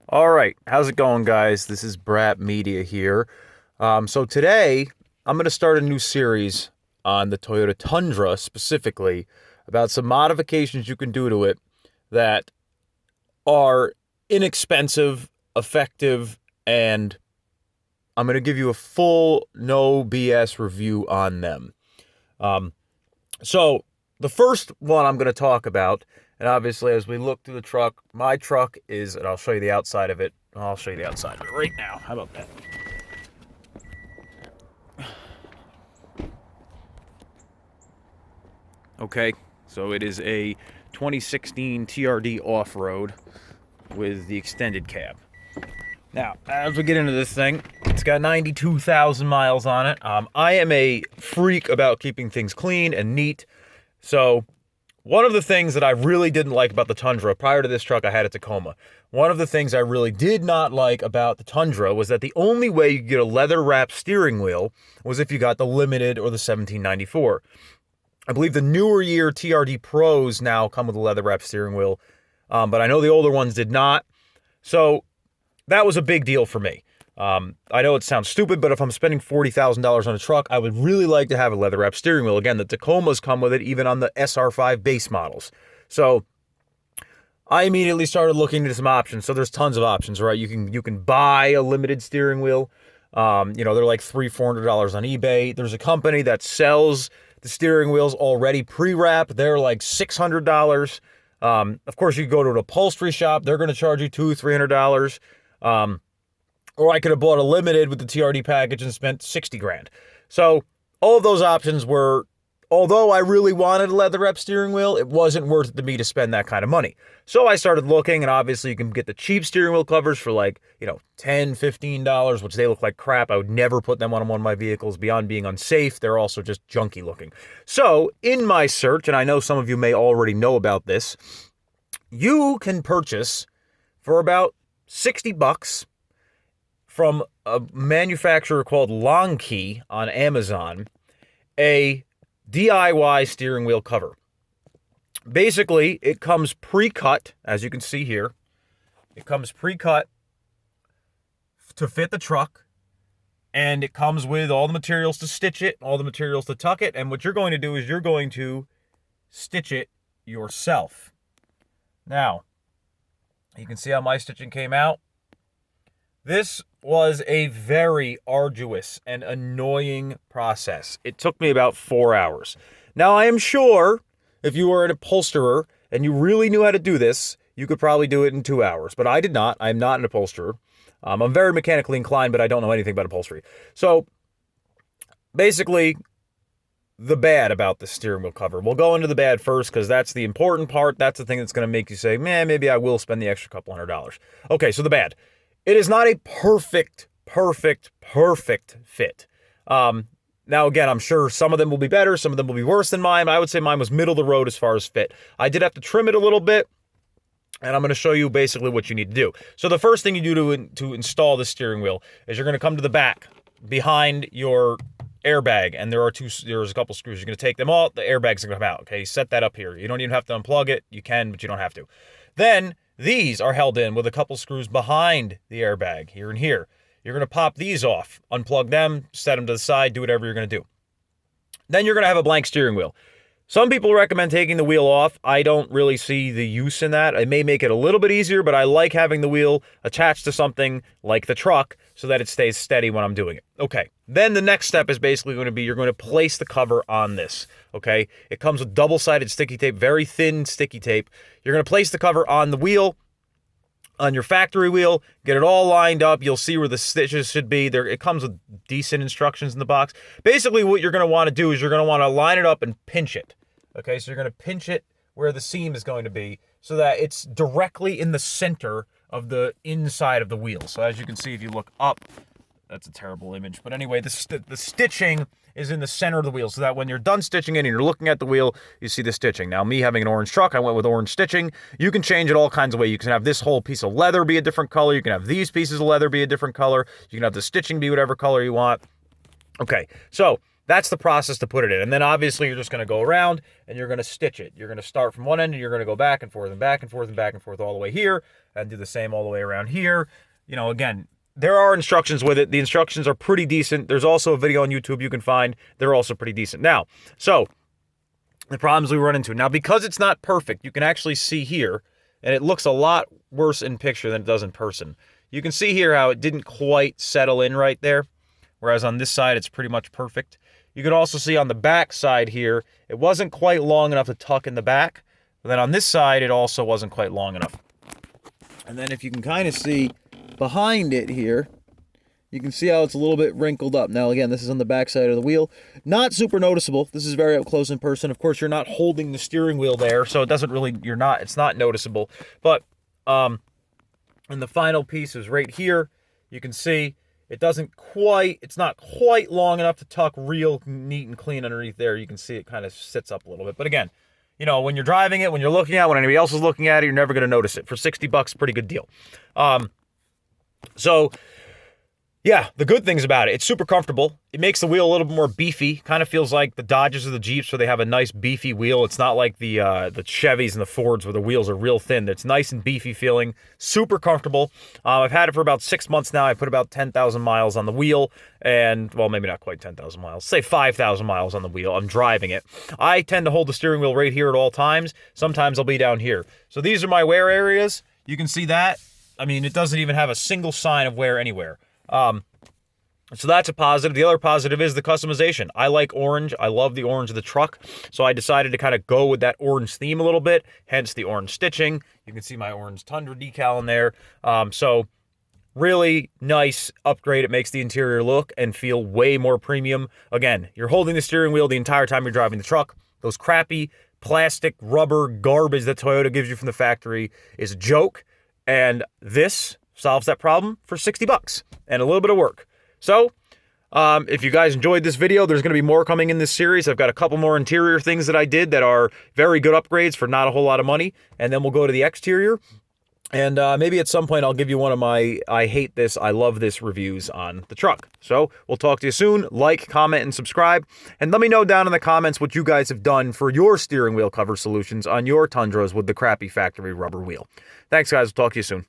All right, how's it going, guys? This is Brat Media here. So today I'm going to start a new series on the Toyota Tundra, specifically about some modifications you can do to it that are inexpensive, effective, and I'm going to give you a full no BS review on them. Um, so the first one I'm going to talk about, and obviously as we look through the truck, my truck is, and I'll show you the outside of it. I'll show you the outside of it right now. How about that? Okay, so it is a 2016 TRD off-road with the extended cab. Now, as we get into this thing, it's got 92,000 miles on it. I am a freak about keeping things clean and neat. So one of the things that I really didn't like about the Tundra, prior to this truck I had a Tacoma, one of the things I really did not like about the Tundra was that the only way you could get a leather-wrapped steering wheel was if you got the Limited or the 1794. I believe the newer year TRD Pros now come with a leather-wrapped steering wheel, but I know the older ones did not. So that was a big deal for me. I know it sounds stupid, but if I'm spending $40,000 on a truck, I would really like to have a leather-wrapped steering wheel. Again, the Tacomas come with it, even on the SR5 base models. So I immediately started looking into some options. So there's tons of options, right? You can buy a limited steering wheel. They're like $300-$400 on eBay. There's a company that sells the steering wheels already pre-wrapped. They're like $600. Of course, you go to an upholstery shop. They're going to charge you $200-$300. Or I could have bought a Limited with the TRD package and spent 60 grand. So all of those options were, although I really wanted a leather-wrapped steering wheel, it wasn't worth it to me to spend that kind of money. So I started looking, and obviously you can get the cheap steering wheel covers for like, $10, $15, which they look like crap. I would never put them on one of my vehicles. Beyond being unsafe, they're also just junky looking. So in my search, and I know some of you may already know about this, you can purchase for about $60 from a manufacturer called Longkey on Amazon, a DIY steering wheel cover. Basically, it comes pre-cut, as you can see here. It comes pre-cut to fit the truck, and it comes with all the materials to stitch it, all the materials to tuck it, and what you're going to do is you're going to stitch it yourself. Now, you can see how my stitching came out. This was a very arduous and annoying process. It took me about 4 hours. Now, I am sure if you were an upholsterer and you really knew how to do this, you could probably do it in 2 hours. But I did not. I'm not an upholsterer. I'm very mechanically inclined, but I don't know anything about upholstery. So, basically, the bad about the steering wheel cover. We'll go into the bad first because that's the important part. That's the thing that's going to make you say, man, maybe I will spend the extra couple $100. Okay, so the bad. It is not a perfect fit. Now, again, I'm sure some of them will be better, some of them will be worse than mine. I would say mine was middle of the road as far as fit. I did have to trim it a little bit, and I'm going to show you basically what you need to do. So the first thing you do to install the steering wheel is you're going to come to the back behind your airbag, and there's a couple screws. You're going to take them all. The airbag's going to come out. Okay, set that up here. You don't even have to unplug it. You can, but you don't have to. Then these are held in with a couple screws behind the airbag, here and here. You're going to pop these off, unplug them, set them to the side, do whatever you're going to do. Then you're going to have a blank steering wheel. Some people recommend taking the wheel off. I don't really see the use in that. It may make it a little bit easier, but I like having the wheel attached to something like the truck so that it stays steady when I'm doing it. Okay, then the next step is basically going to be you're going to place the cover on this, okay? It comes with double-sided sticky tape, very thin sticky tape. You're going to place the cover on the wheel, on your factory wheel, get it all lined up. You'll see where the stitches should be. It comes with decent instructions in the box. Basically, what you're going to want to do is you're going to want to line it up and pinch it. Okay, so you're going to pinch it where the seam is going to be so that it's directly in the center of the inside of the wheel. So as you can see, if you look up, that's a terrible image. But anyway, the stitching is in the center of the wheel so that when you're done stitching it and you're looking at the wheel, you see the stitching. Now, me having an orange truck, I went with orange stitching. You can change it all kinds of ways. You can have this whole piece of leather be a different color. You can have these pieces of leather be a different color. You can have the stitching be whatever color you want. Okay, so that's the process to put it in. And then obviously you're just going to go around and you're going to stitch it. You're going to start from one end and you're going to go back and forth and back and forth and back and forth all the way here. and do the same all the way around here. You know, again, there are instructions with it. The instructions are pretty decent. There's also a video on YouTube you can find. They're also pretty decent. Now, so the problems we run into. Now, because it's not perfect, you can actually see here, and it looks a lot worse in picture than it does in person. You can see here how it didn't quite settle in right there, whereas on this side, it's pretty much perfect. You can also see on the back side here, it wasn't quite long enough to tuck in the back, but then on this side, it also wasn't quite long enough. And then if you can kind of see behind it here, you can see how it's a little bit wrinkled up. Now, again, this is on the back side of the wheel. Not super noticeable. This is very up close in person. Of course, you're not holding the steering wheel there, so it doesn't really, it's not noticeable. But, and the final piece is right here. You can see it's not quite long enough to tuck real neat and clean underneath there. You can see it kind of sits up a little bit. But again, you know, when you're driving it, when you're looking at it, when anybody else is looking at it, you're never going to notice it. For $60, pretty good deal. So, yeah, the good things about it, it's super comfortable. It makes the wheel a little bit more beefy. Kind of feels like the Dodges or the Jeeps where they have a nice beefy wheel. It's not like the Chevys and the Fords where the wheels are real thin. It's nice and beefy feeling. Super comfortable. I've had it for about 6 months now. I put about 10,000 miles on the wheel and, well, maybe not quite 10,000 miles. Say 5,000 miles on the wheel. I'm driving it. I tend to hold the steering wheel right here at all times. Sometimes I'll be down here. So these are my wear areas. You can see that. I mean, it doesn't even have a single sign of wear anywhere. So that's a positive. The other positive is the customization. I like orange. I love the orange of the truck. So I decided to kind of go with that orange theme a little bit, hence the orange stitching. You can see my orange Tundra decal in there. So really nice upgrade. It makes the interior look and feel way more premium. Again, you're holding the steering wheel the entire time you're driving the truck. Those crappy plastic, rubber garbage that Toyota gives you from the factory is a joke. And this solves that problem for $60 and a little bit of work. So, if you guys enjoyed this video, there's going to be more coming in this series. I've got a couple more interior things that I did that are very good upgrades for not a whole lot of money. And then we'll go to the exterior. And maybe at some point I'll give you one of my I hate this, I love this reviews on the truck. So, we'll talk to you soon. Like, comment, and subscribe. And let me know down in the comments what you guys have done for your steering wheel cover solutions on your Tundras with the crappy factory rubber wheel. Thanks, guys. We'll talk to you soon.